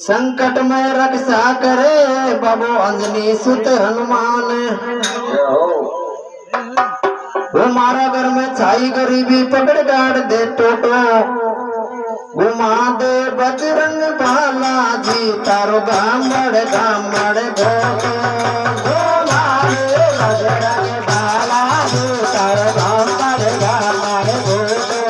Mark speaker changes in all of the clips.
Speaker 1: संकट में रक्षा करे बाबो अंजनी सुत हनुमान। वो मारा घर में छाई गरीबी पकड़ गाड़ दे टोटो, घुमा दे बजरंग भाला जी तारो गामड़ गामड़ घोटो। घुमा दे बजरंग भाला जी तारो गामड़ गामड़ घोटो।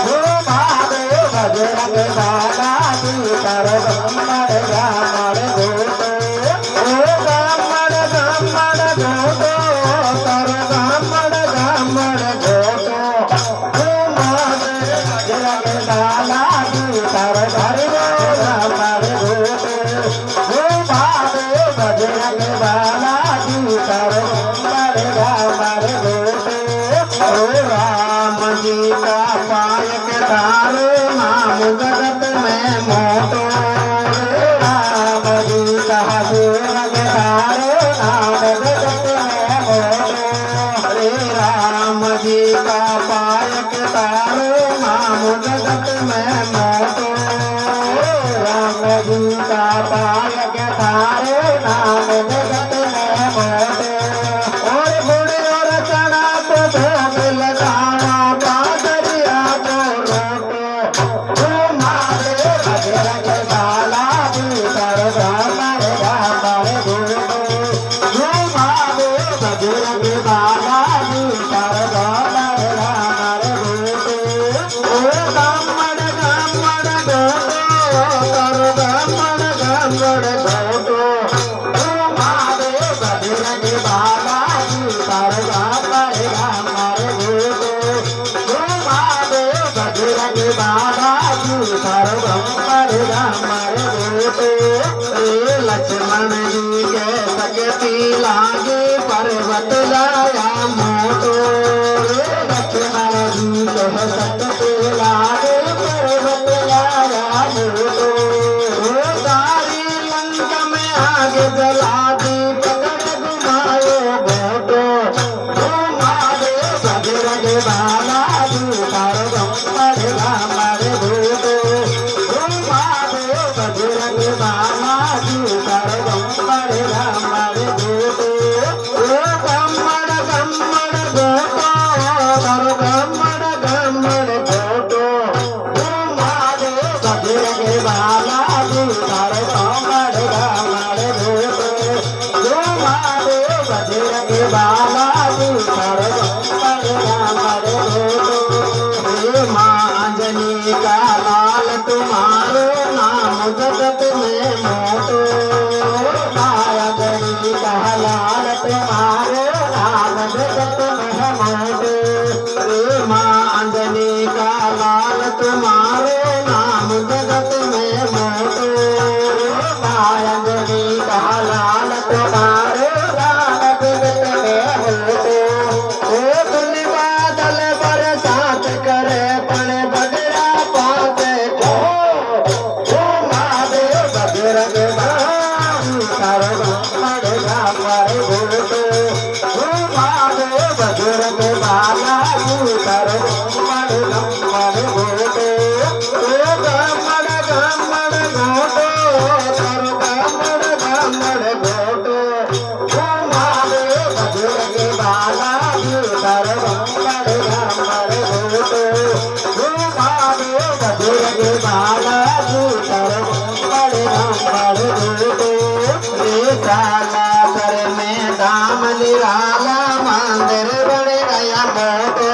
Speaker 1: घुमा दे बजरंग भाला जी तारो गामड़ गामड़ घोटो। ओ गामड़ गामड़ घोटो तारो गामड़ गामड़ घोटो। घुमा दे बजरंग भाला तारो गामड़ घोटो। घुमा दे बजरंग भाला जी तारो गामड़ गामड़ घोटो। ओ राम जी का पायक तारो नाम जगत में मोटो। राम जी का पायक तारो नाम जगत में मोटो। रे राम जी का पायक तारो नाम जगत में मोटो। राम जी का पायक तारो नाम जगत में मोटो। और बूढ़े और चना को भोग लगाना बादरिया को रोटो। घुमा दे बजरंग भाला जी तारो गामड़ गामड़ घोटो। घुमा दे बजरंग भाला जी तारो गामड़ गामड़ घोटो। ओ गामड़ गामड़ घोटो तारो गामड़ गामड़ घोटो। घुमा दे बजरंग भाला जी तारो गामड़ गामड़ घोटो। घुमा दे बजरंग भाला जी तारो गामड़ गामड़ घोटो। रे लक्ष्मण जी के सकती लागे पर्वत लाया मोटो। रे लक्ष्मण जी के सकती लागे पर्वत लाया मोटो। ओ सारी लंका में आग जला दी पकड़ घुमायो घोटो। घुमा दे बजरंग भाला जी तारो गामड़ गामड़ घोटो। घुमा दे बजरंग भाला जी तारो गामड़ गामड़ घोटो। ओ गामड़ गामड़ घोटो तारो गामड़ गामड़ घोटो। घुमा दे बजरंग भाला जी तारो गामड़ गामड़ घोटो। घुमा दे बजरंग भाला जी तारो गामड़ गामड़ घोटो। हे माँ अंजनी का लाल तुम्हारो नाम जगत में मोटो। माया गरी का लाल तुम्हारो नाम जगत में मोटो। हे माँ अंजनी का लाल तुम्हारो नाम जगत में मोटो। माया गरी का लाल तुम्हारो नाम जगत में मोटो। ओ धुन बादल बरसात करे पण बगड़ा पाते को। घुमा दे बजरंग भाला जी तारो गामड़ गामड़ घोटो। घुमा दे बजरंग भाला जी तारो गामड़ गामड़ घोटो। ओ गामड़ गामड़ घोटो तारो गामड़ गामड़ घोटो। घुमा दे बजरंग भाला जी तारो गामड़ गामड़ घोटो। घुमा दे बजरंग भाला जी तारो गामड़ गामड़ घोटो। रे साला सर में दाम निराला मंदिर बन गया मोटो।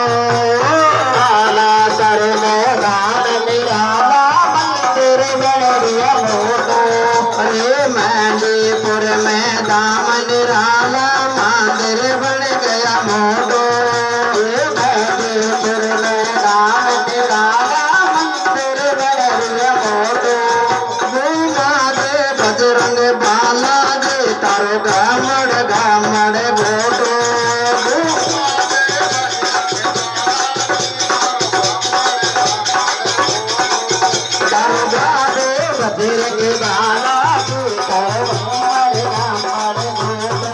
Speaker 1: साला सर में दाम निराला मंदिर बन गया मोटो। अरे मेहंदीपुर में दाम निराला मंदिर बन गया मोटो। मेहंदीपुर में दाम निराला मंदिर बन गया मोटो। घुमा दे बजरंग भाला जी तारो गामड़ गामड़ घोटो। तारो बजरंग भाला जी तारो गामड़ गामड़ घोटो।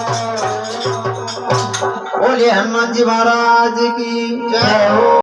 Speaker 1: बोलिए हनुमान जी महाराज की जय हो।